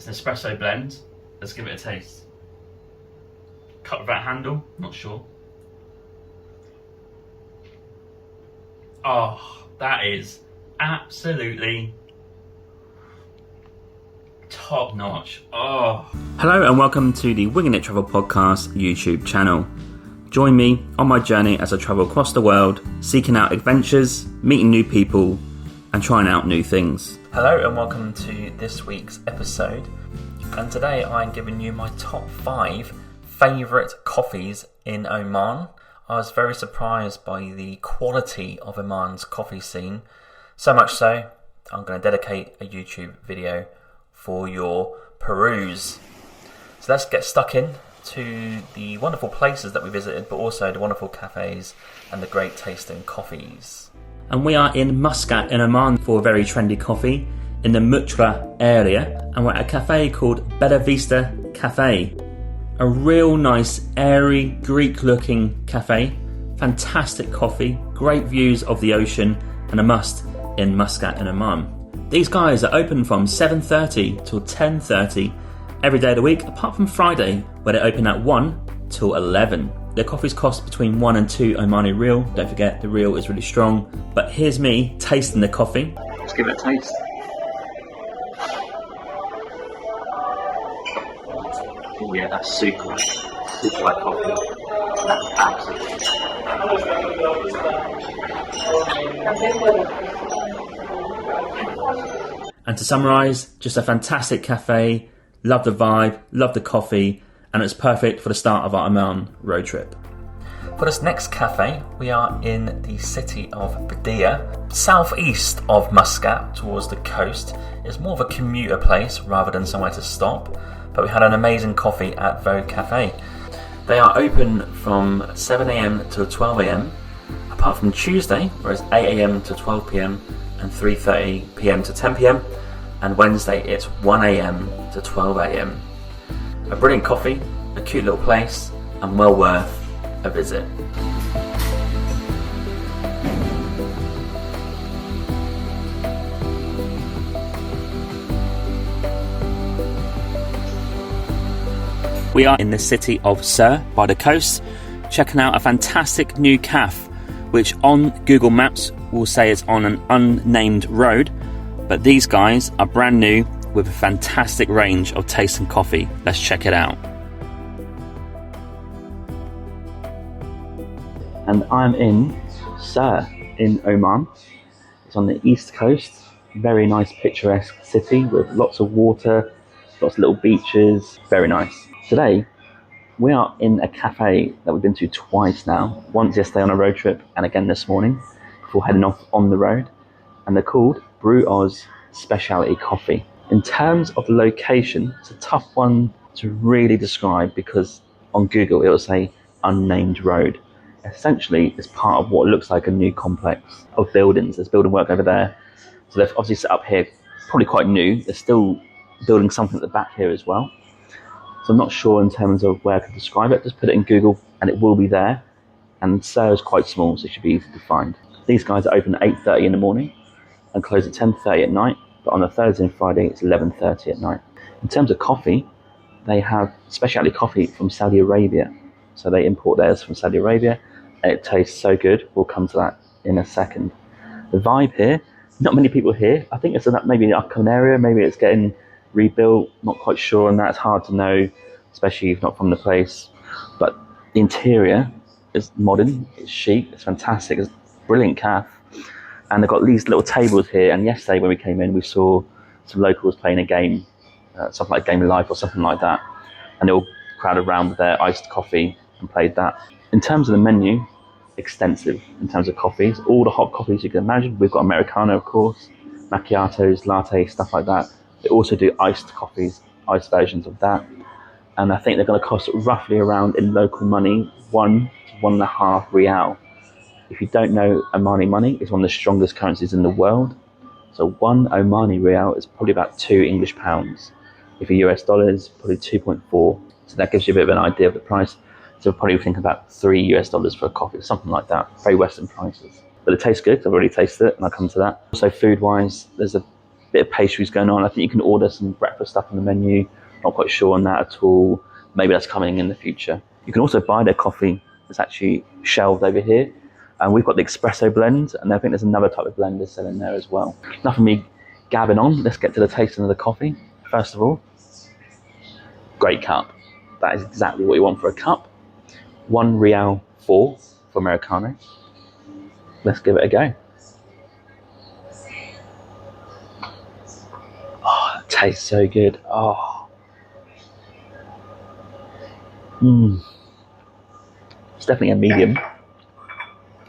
It's an espresso blend. Let's give it a taste. Cut without handle, not sure. Oh, that is absolutely top notch. Oh. Hello and welcome to the Winging It Travel Podcast YouTube channel. Join me on my journey as I travel across the world, seeking out adventures, meeting new people, and trying out new things. Hello and welcome to this week's episode. And today I'm giving you my top 5 favourite coffees in Oman. I was very surprised by the quality of Oman's coffee scene. So much so, I'm going to dedicate a YouTube video for your peruse. So let's get stuck in to the wonderful places that we visited, but also the wonderful cafes and the great tasting coffees. And we are in Muscat in Oman for a very trendy coffee in the Mutra area, and we're at a cafe called Bella Vista Cafe. A real nice, airy, Greek-looking cafe. Fantastic coffee, great views of the ocean, and a must in Muscat in Oman. These guys are open from 7:30 till 10:30 every day of the week, apart from Friday, where they open at 1 till 11. Their coffees cost between 1 and 2 Omani Rial. Don't forget, the Rial is really strong. But here's me tasting the coffee. Let's give it a taste. Oh yeah, that's super light coffee. That's absolutely. And to summarise, just a fantastic cafe. Love the vibe, love the coffee, and it's perfect for the start of our Oman road trip. For this next cafe, we are in the city of Badiyah, southeast of Muscat, towards the coast. It's more of a commuter place rather than somewhere to stop, but we had an amazing coffee at Vogue Cafe. They are open from 7am till 12am, apart from Tuesday, where it's 8am to 12pm and 3:30pm to 10pm, and Wednesday it's 1am to 12am. A brilliant coffee, a cute little place, and well worth a visit. We are in the city of Sur by the coast, checking out a fantastic new cafe, which on Google Maps will say it's on an unnamed road, but these guys are brand new with a fantastic range of tasting coffee. Let's check it out. And I'm in Sur in Oman. It's on the east coast. Very nice picturesque city with lots of water, lots of little beaches. Very nice. Today we are in a cafe that we've been to twice now. Once yesterday on a road trip and again this morning before heading off on the road. And they're called Brew Oz Specialty Coffee. In terms of the location, it's a tough one to really describe because on Google it will say unnamed road. Essentially, it's part of what looks like a new complex of buildings. There's building work over there. So they've obviously set up here, probably quite new. They're still building something at the back here as well. So I'm not sure in terms of where I could describe it. Just put it in Google and it will be there. And Sur is quite small, so it should be easy to find. These guys are open at 8:30 in the morning and close at 10:30 at night. But on a Thursday and Friday, it's 11:30 at night. In terms of coffee, they have specialty coffee from Saudi Arabia. So they import theirs from Saudi Arabia, and it tastes so good. We'll come to that in a second. The vibe here, not many people here. I think it's maybe an upcoming area, maybe it's getting rebuilt, not quite sure, and that's hard to know, especially if not from the place. But the interior is modern, it's chic, it's fantastic, it's a brilliant cafe. And they've got these little tables here, and yesterday when we came in we saw some locals playing a game, something like Game of Life or something like that, and they all crowded around with their iced coffee and played that. In terms of the menu, extensive in terms of coffees, all the hot coffees you can imagine. We've got Americano, of course, macchiatos, lattes, stuff like that. They also do iced coffees, iced versions of that, and I think they're going to cost roughly around, in local money, 1 to 1.5 Rial. If you don't know, Omani money is one of the strongest currencies in the world. So 1 Omani Rial is probably about 2 English pounds. If a US dollar is probably 2.4. So that gives you a bit of an idea of the price. So we're probably thinking about $3 for a coffee, something like that. Very Western prices. But it tastes good, 'cause I've already tasted it, and I'll come to that. Also food-wise, there's a bit of pastries going on. I think you can order some breakfast stuff on the menu. Not quite sure on that at all. Maybe that's coming in the future. You can also buy their coffee. It's actually shelved over here. And we've got the espresso blend, and I think there's another type of blend they're selling there as well. Enough of me gabbing on. Let's get to the tasting of the coffee. First of all, great cup. That is exactly what you want for a cup. $1.04 for Americano. Let's give it a go. Oh, it tastes so good. Oh. It's definitely a medium.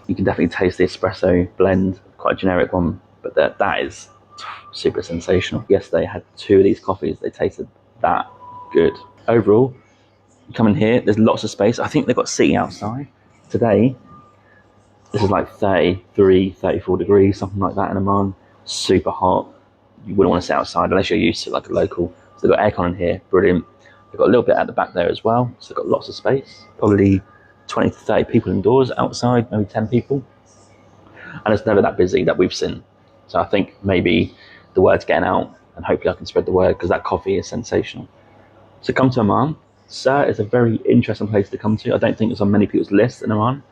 You can definitely taste the espresso blend, quite a generic one, but that is super sensational. Yesterday I had 2 of these coffees, they tasted that good. Overall, you come in here, there's lots of space. I think they've got seating outside. Today, this is like 33, 34 degrees, something like that in Oman. Super hot. You wouldn't want to sit outside unless you're used to like a local. So they've got aircon in here, brilliant. They've got a little bit at the back there as well, so they've got lots of space. Probably 20 to 30 people indoors, outside, maybe 10 people. And it's never that busy that we've seen. So I think maybe the word's getting out, and hopefully I can spread the word because that coffee is sensational. So come to Oman. Sur is a very interesting place to come to. I don't think it's on many people's lists in Oman.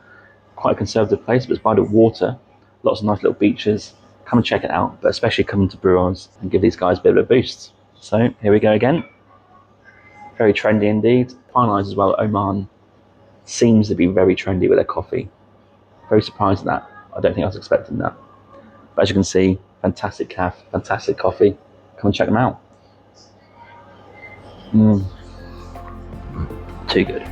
Quite a conservative place, but it's by the water. Lots of nice little beaches. Come and check it out, but especially come to Buros and give these guys a bit of a boost. So here we go again. Very trendy indeed. Finalised as well, Oman seems to be very trendy with their coffee. Very surprised at that. I don't think I was expecting that. But as you can see, fantastic cafe, fantastic coffee. Come and check them out. Too good.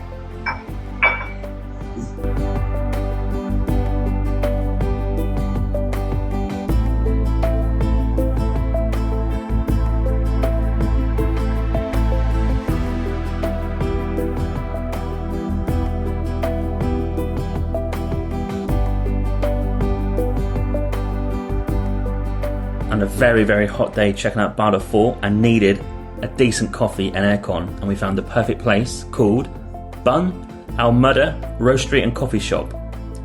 On a very, very hot day checking out Badiyah and Sur, and needed a decent coffee and aircon, and we found the perfect place called Bun Al Mudda Roastery and Coffee Shop.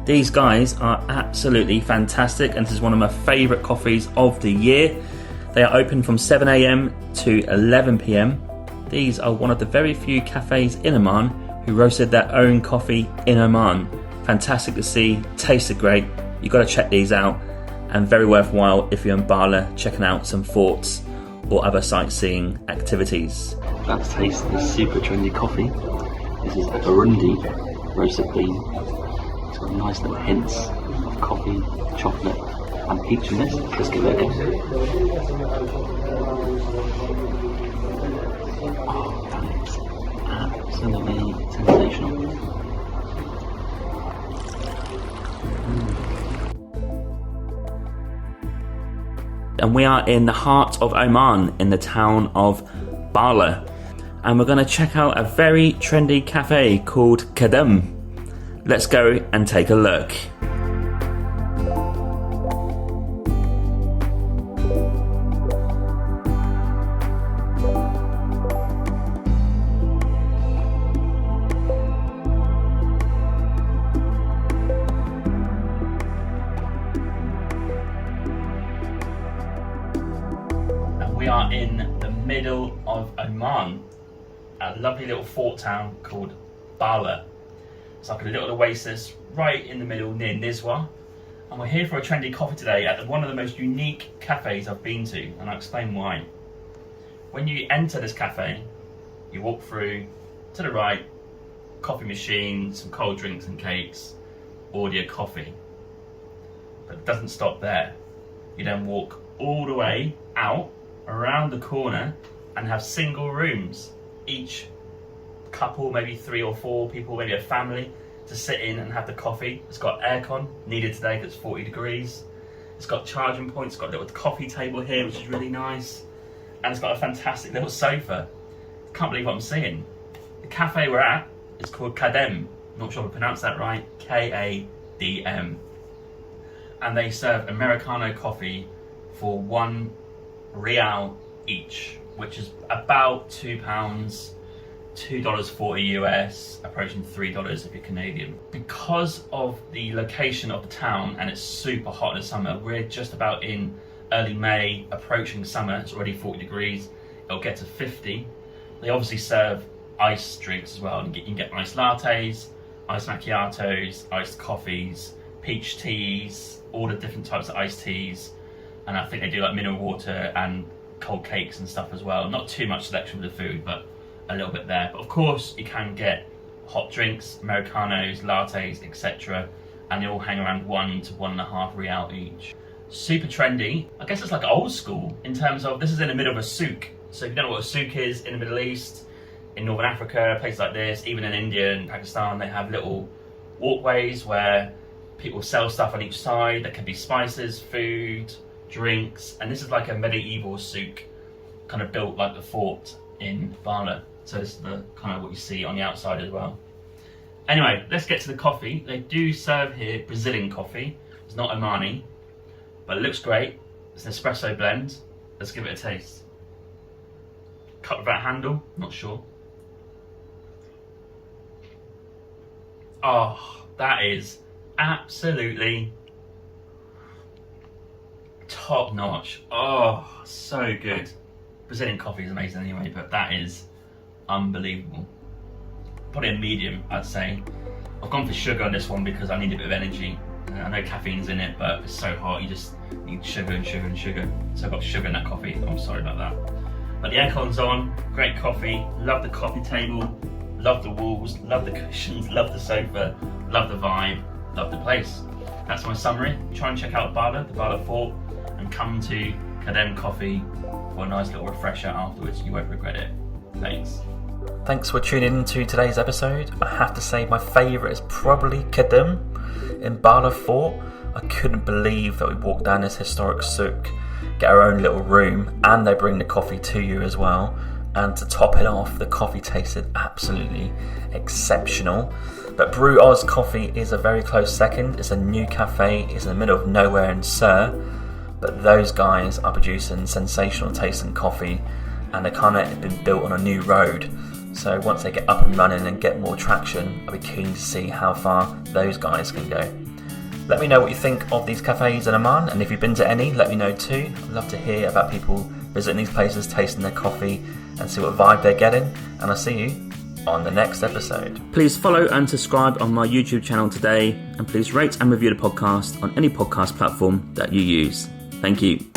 These guys are absolutely fantastic, and this is one of my favourite coffees of the year. They are open from 7 AM to 11 PM. These are one of the very few cafes in Oman who roasted their own coffee in Oman. Fantastic to see, tasted great. You've got to check these out, and very worthwhile if you're in Bahla checking out some forts or other sightseeing activities. Let's taste this super trendy coffee. This is a Burundi roasted bean. It's got nice little hints of coffee, chocolate and peach in this. Let's give it a go. Oh, that is absolutely sensational. And we are in the heart of Oman, in the town of Bahla, and we're going to check out a very trendy cafe called Kadam. Let's go and take a look. We are in the middle of Oman, a lovely little fort town called Bahla. It's like a little oasis right in the middle near Nizwa. And we're here for a trendy coffee today at one of the most unique cafes I've been to, and I'll explain why. When you enter this cafe, you walk through to the right, coffee machine, some cold drinks and cakes, order your coffee. But it doesn't stop there. You then walk all the way out around the corner and have single rooms, each couple, maybe 3 or 4 people, maybe a family, to sit in and have the coffee. It's got aircon, needed today because it's 40 degrees. It's got charging points, it's got a little coffee table here which is really nice, and it's got a fantastic little sofa. Can't believe what I'm seeing. The cafe we're at is called Kadem, not sure if I pronounced that right, K-A-D-M, and they serve Americano coffee for $1 real each, which is about £2, $2.40 US, approaching $3 if you're Canadian. Because of the location of the town and it's super hot in the summer, we're just about in early May, approaching summer. It's already 40 degrees. It'll get to 50. They obviously serve iced drinks as well. And you can get iced lattes, iced macchiatos, iced coffees, peach teas, all the different types of iced teas. And I think they do like mineral water and cold cakes and stuff as well. Not too much selection with the food, but a little bit there. But of course, you can get hot drinks, Americanos, lattes, etc. And they all hang around $1 to $1.5 real each. Super trendy. I guess it's like old school in terms of this is in the middle of a souk. So if you don't know what a souk is, in the Middle East, in Northern Africa, places like this, even in India and Pakistan, they have little walkways where people sell stuff on each side. That can be spices, food, drinks, and this is like a medieval souk, kind of built like the fort in Bahla. So this is the kind of what you see on the outside as well. Anyway, let's get to the coffee. They do serve here Brazilian coffee. It's not Omani, but it looks great. It's an espresso blend. Let's give it a taste. Cup without handle, not sure. Oh, that is absolutely top notch. Oh, so good. Brazilian coffee is amazing anyway, but that is unbelievable. Probably a medium, I'd say. I've gone for sugar on this one because I need a bit of energy. I know caffeine's in it, but it's so hot, you just need sugar and sugar and sugar. So I've got sugar in that coffee. I'm sorry about that. But the aircon's on, great coffee, love the coffee table, love the walls, love the cushions, love the sofa, love the vibe, love the place. That's my summary. Try and check out Badiyah, the Bahla Fort, and come to Kadem Coffee for a nice little refresher afterwards. You won't regret it. Thanks. Thanks for tuning into today's episode. I have to say my favourite is probably Kadem in Bahla Fort. I couldn't believe that we walked down this historic souk, get our own little room, and they bring the coffee to you as well. And to top it off, the coffee tasted absolutely exceptional. But Brew Oz Coffee is a very close second. It's a new cafe, it's in the middle of nowhere in Sur, but those guys are producing sensational tasting coffee, and they kind of been built on a new road. So once they get up and running and get more traction, I'll be keen to see how far those guys can go. Let me know what you think of these cafes in Oman, and if you've been to any, let me know too. I'd love to hear about people visiting these places, tasting their coffee, and see what vibe they're getting. And I'll see you on the next episode. Please follow and subscribe on my YouTube channel today, and please rate and review the podcast on any podcast platform that you use. Thank you.